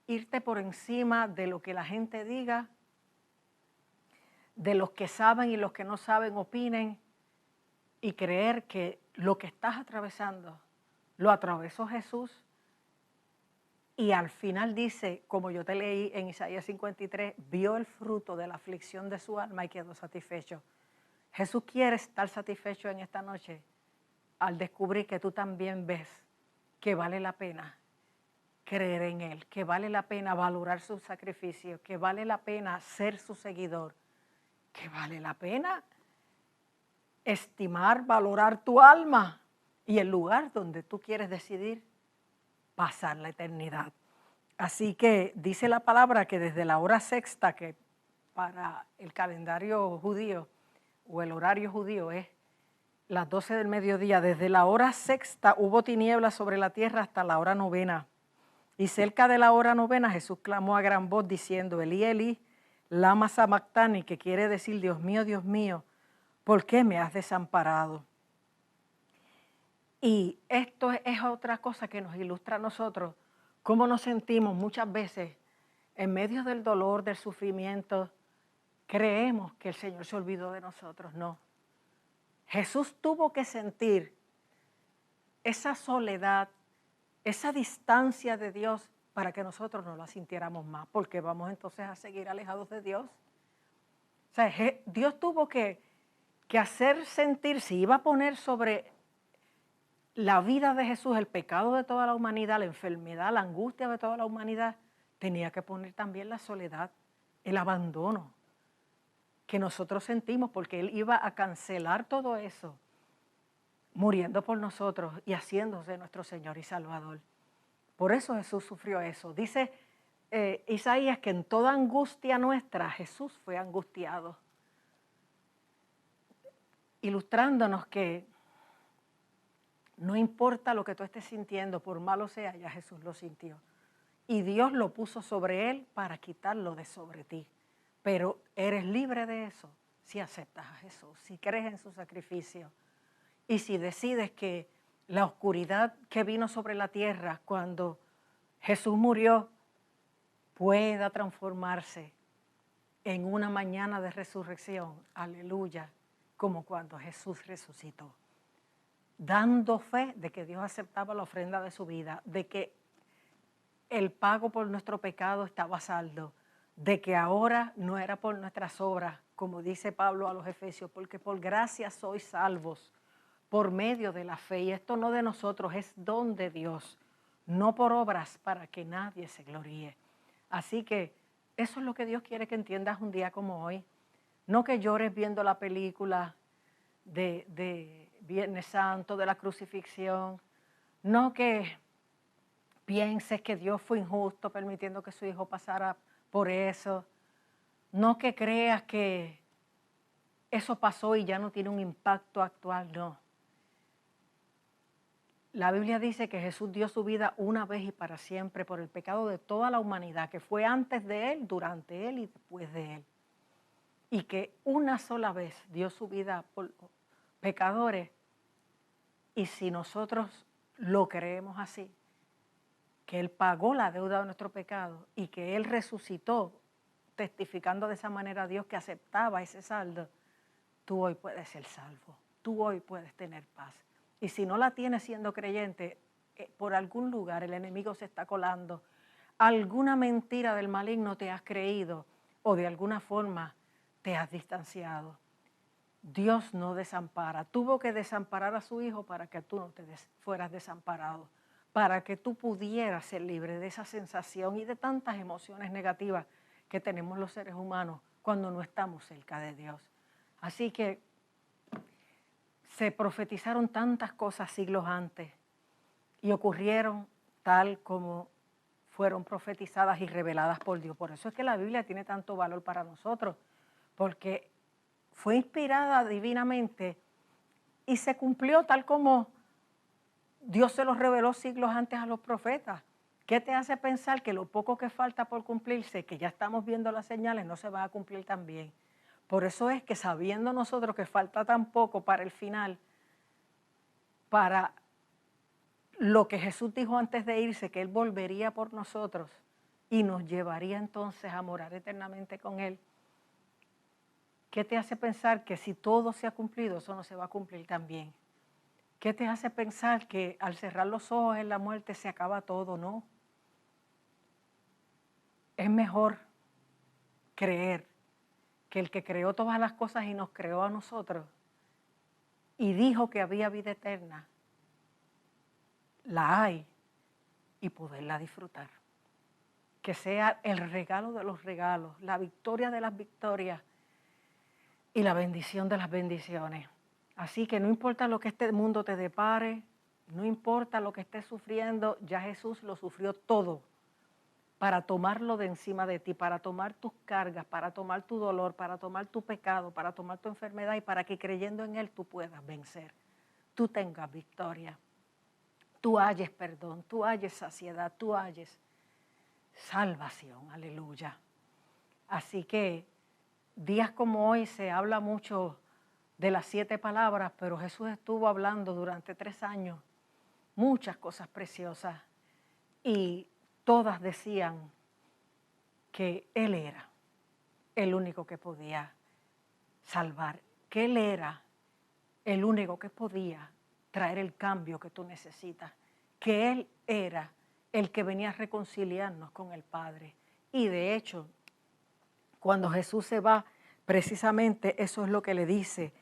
Speaker 2: irte por encima de lo que la gente diga, de los que saben y los que no saben opinen, y creer que lo que estás atravesando lo atravesó Jesús, y al final dice, como yo te leí en Isaías 53, vio el fruto de la aflicción de su alma y quedó satisfecho. Jesús quiere estar satisfecho en esta noche al descubrir que tú también ves que vale la pena creer en Él, que vale la pena valorar su sacrificio, que vale la pena ser su seguidor, que vale la pena estimar, valorar tu alma y el lugar donde tú quieres decidir pasar la eternidad. Así que dice la palabra que desde la hora sexta, que para el calendario judío o el horario judío es las 12 del mediodía, desde la hora sexta hubo tinieblas sobre la tierra hasta la hora novena. Y cerca de la hora novena Jesús clamó a gran voz diciendo, Elí, Elí, lama sabactani, que quiere decir, Dios mío, ¿por qué me has desamparado? Y esto es otra cosa que nos ilustra a nosotros, cómo nos sentimos muchas veces en medio del dolor, del sufrimiento. Creemos que el Señor se olvidó de nosotros. No. Jesús tuvo que sentir esa soledad, esa distancia de Dios para que nosotros no la sintiéramos más, porque vamos entonces a seguir alejados de Dios. O sea, Dios tuvo que hacer sentir, si iba a poner sobre la vida de Jesús el pecado de toda la humanidad, la enfermedad, la angustia de toda la humanidad, tenía que poner también la soledad, el abandono que nosotros sentimos, porque Él iba a cancelar todo eso, muriendo por nosotros y haciéndose nuestro Señor y Salvador. Por eso Jesús sufrió eso. Dice Isaías que en toda angustia nuestra Jesús fue angustiado, ilustrándonos que no importa lo que tú estés sintiendo, por malo sea, ya Jesús lo sintió. Y Dios lo puso sobre Él para quitarlo de sobre ti. Pero eres libre de eso si aceptas a Jesús, si crees en su sacrificio. Y si decides que la oscuridad que vino sobre la tierra cuando Jesús murió pueda transformarse en una mañana de resurrección, aleluya, como cuando Jesús resucitó. Dando fe de que Dios aceptaba la ofrenda de su vida, de que el pago por nuestro pecado estaba a saldo, de que ahora no era por nuestras obras, como dice Pablo a los Efesios, porque por gracia sois salvos por medio de la fe. Y esto no de nosotros, es don de Dios, no por obras para que nadie se gloríe. Así que eso es lo que Dios quiere que entiendas un día como hoy. No que llores viendo la película de Viernes Santo, de la crucifixión. No que pienses que Dios fue injusto permitiendo que su hijo pasara por eso. No que creas que eso pasó y ya no tiene un impacto actual, no. La Biblia dice que Jesús dio su vida una vez y para siempre por el pecado de toda la humanidad, que fue antes de Él, durante Él y después de Él. Y que una sola vez dio su vida por pecadores. Y si nosotros lo creemos así, que Él pagó la deuda de nuestro pecado y que Él resucitó, testificando de esa manera a Dios que aceptaba ese saldo, tú hoy puedes ser salvo, tú hoy puedes tener paz. Y si no la tienes siendo creyente, por algún lugar el enemigo se está colando, alguna mentira del maligno te has creído o de alguna forma te has distanciado. Dios no desampara, tuvo que desamparar a su hijo para que tú no te fueras desamparado, para que tú pudieras ser libre de esa sensación y de tantas emociones negativas que tenemos los seres humanos cuando no estamos cerca de Dios. Así que se profetizaron tantas cosas siglos antes y ocurrieron tal como fueron profetizadas y reveladas por Dios. Por eso es que la Biblia tiene tanto valor para nosotros, porque fue inspirada divinamente y se cumplió tal como Dios se los reveló siglos antes a los profetas. ¿Qué te hace pensar que lo poco que falta por cumplirse, que ya estamos viendo las señales, no se va a cumplir también? Por eso es que sabiendo nosotros que falta tan poco para el final, para lo que Jesús dijo antes de irse, que Él volvería por nosotros y nos llevaría entonces a morar eternamente con Él, ¿qué te hace pensar que si todo se ha cumplido, eso no se va a cumplir también? ¿Qué te hace pensar que al cerrar los ojos en la muerte se acaba todo? No. Es mejor creer que el que creó todas las cosas y nos creó a nosotros y dijo que había vida eterna, la hay y poderla disfrutar. Que sea el regalo de los regalos, la victoria de las victorias y la bendición de las bendiciones. Así que no importa lo que este mundo te depare, no importa lo que estés sufriendo, ya Jesús lo sufrió todo para tomarlo de encima de ti, para tomar tus cargas, para tomar tu dolor, para tomar tu pecado, para tomar tu enfermedad y para que creyendo en Él tú puedas vencer, tú tengas victoria, tú halles perdón, tú halles saciedad, tú halles salvación, aleluya. Así que días como hoy se habla mucho de las 7 palabras, pero Jesús estuvo hablando durante 3 años muchas cosas preciosas y todas decían que Él era el único que podía salvar, que Él era el único que podía traer el cambio que tú necesitas, que Él era el que venía a reconciliarnos con el Padre. Y de hecho, cuando Jesús se va, precisamente eso es lo que le dice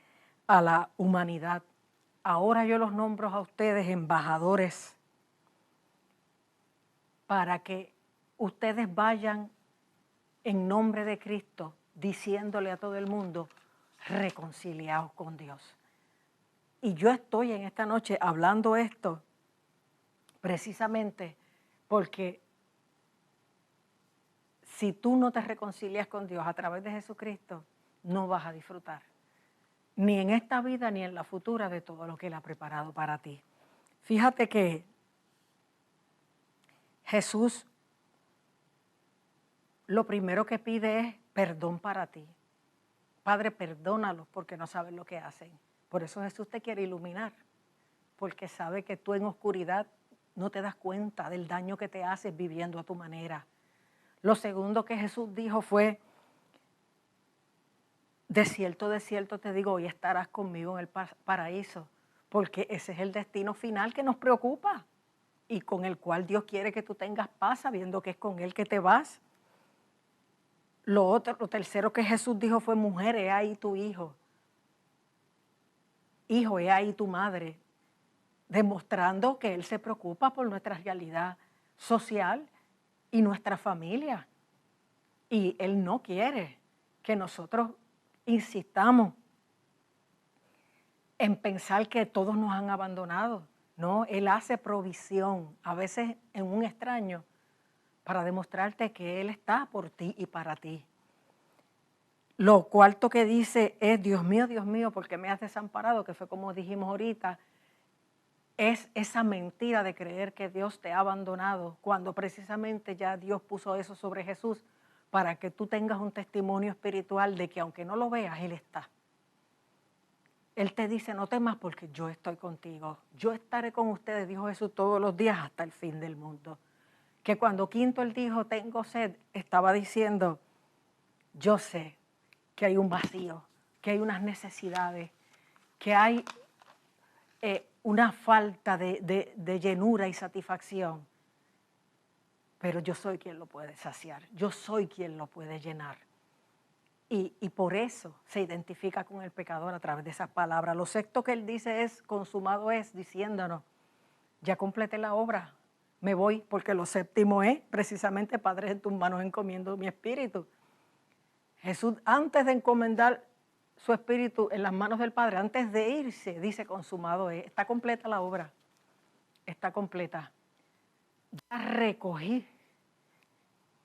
Speaker 2: a la humanidad. Ahora yo los nombro a ustedes embajadores para que ustedes vayan en nombre de Cristo diciéndole a todo el mundo, reconciliados con Dios. Y yo estoy en esta noche hablando esto precisamente porque si tú no te reconcilias con Dios a través de Jesucristo, no vas a disfrutar, ni en esta vida ni en la futura, de todo lo que Él ha preparado para ti. Fíjate que Jesús lo primero que pide es perdón para ti. Padre, perdónalos porque no saben lo que hacen. Por eso Jesús te quiere iluminar, porque sabe que tú en oscuridad no te das cuenta del daño que te haces viviendo a tu manera. Lo segundo que Jesús dijo fue, de cierto te digo, hoy estarás conmigo en el paraíso, porque ese es el destino final que nos preocupa y con el cual Dios quiere que tú tengas paz, sabiendo que es con Él que te vas. Lo tercero que Jesús dijo fue, mujer, he ahí tu hijo. Hijo, he ahí tu madre. Demostrando que Él se preocupa por nuestra realidad social y nuestra familia. Y Él no quiere que nosotros insistamos en pensar que todos nos han abandonado. No, Él hace provisión, a veces en un extraño, para demostrarte que Él está por ti y para ti. Lo cuarto que dice es, Dios mío, ¿por qué me has desamparado? Que fue como dijimos ahorita, es esa mentira de creer que Dios te ha abandonado, cuando precisamente ya Dios puso eso sobre Jesús para que tú tengas un testimonio espiritual de que aunque no lo veas, Él está. Él te dice, no temas porque yo estoy contigo. Yo estaré con ustedes, dijo Jesús, todos los días hasta el fin del mundo. Que cuando quinto Él dijo, tengo sed, estaba diciendo, yo sé que hay un vacío, que hay unas necesidades, que hay una falta de llenura y satisfacción. Pero yo soy quien lo puede saciar, yo soy quien lo puede llenar. Y por eso se identifica con el pecador a través de esas palabras. Lo sexto que Él dice es, consumado es, diciéndonos, ya completé la obra, me voy, porque lo séptimo es, precisamente, Padre, en tus manos encomiendo mi espíritu. Jesús, antes de encomendar su espíritu en las manos del Padre, antes de irse, dice, consumado es, está completa la obra. está completa. Ya recogí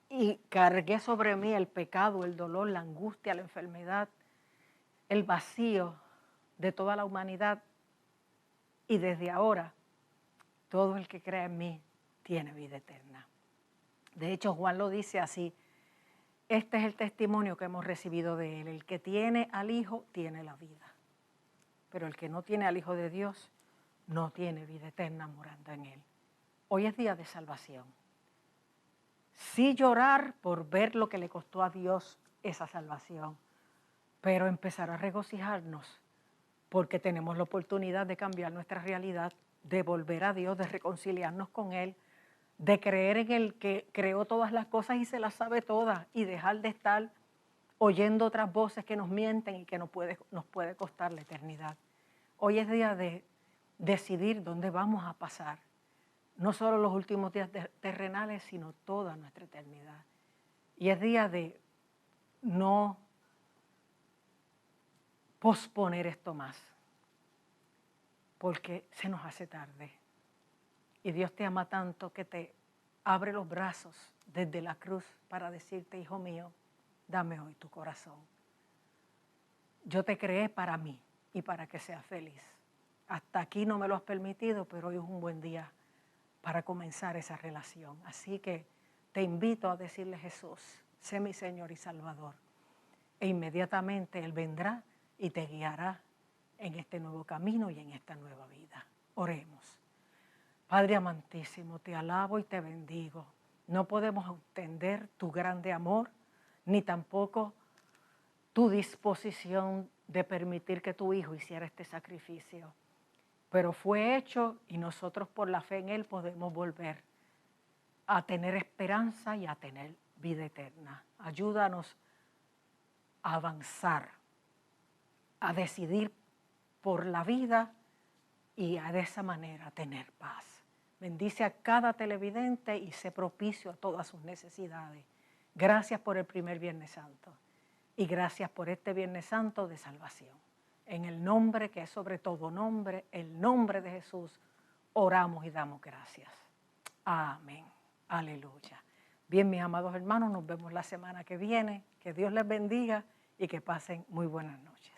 Speaker 2: y cargué sobre mí el pecado, el dolor, la angustia, la enfermedad, el vacío de toda la humanidad. Y desde ahora, todo el que crea en mí tiene vida eterna. De hecho, Juan lo dice así: este es el testimonio que hemos recibido de él. El que tiene al Hijo tiene la vida. Pero el que no tiene al Hijo de Dios no tiene vida eterna morando en él. Hoy es día de salvación. Sí llorar por ver lo que le costó a Dios esa salvación, pero empezar a regocijarnos porque tenemos la oportunidad de cambiar nuestra realidad, de volver a Dios, de reconciliarnos con Él, de creer en el que creó todas las cosas y se las sabe todas, y dejar de estar oyendo otras voces que nos mienten y que nos puede costar la eternidad. Hoy es día de decidir dónde vamos a pasar, no solo los últimos días terrenales, sino toda nuestra eternidad. Y es día de no posponer esto más, porque se nos hace tarde. Y Dios te ama tanto que te abre los brazos desde la cruz para decirte: hijo mío, dame hoy tu corazón. Yo te creé para mí y para que seas feliz. Hasta aquí no me lo has permitido, pero hoy es un buen día para comenzar esa relación. Así que te invito a decirle: Jesús, sé mi Señor y Salvador. E inmediatamente Él vendrá y te guiará en este nuevo camino y en esta nueva vida. Oremos. Padre amantísimo, te alabo y te bendigo. No podemos entender tu grande amor, ni tampoco tu disposición de permitir que tu Hijo hiciera este sacrificio. Pero fue hecho y nosotros por la fe en Él podemos volver a tener esperanza y a tener vida eterna. Ayúdanos a avanzar, a decidir por la vida y de esa manera tener paz. Bendice a cada televidente y sé propicio a todas sus necesidades. Gracias por el primer Viernes Santo y gracias por este Viernes Santo de salvación. En el nombre que es sobre todo nombre, el nombre de Jesús, oramos y damos gracias. Amén. Aleluya. Bien, mis amados hermanos, nos vemos la semana que viene. Que Dios les bendiga y que pasen muy buenas noches.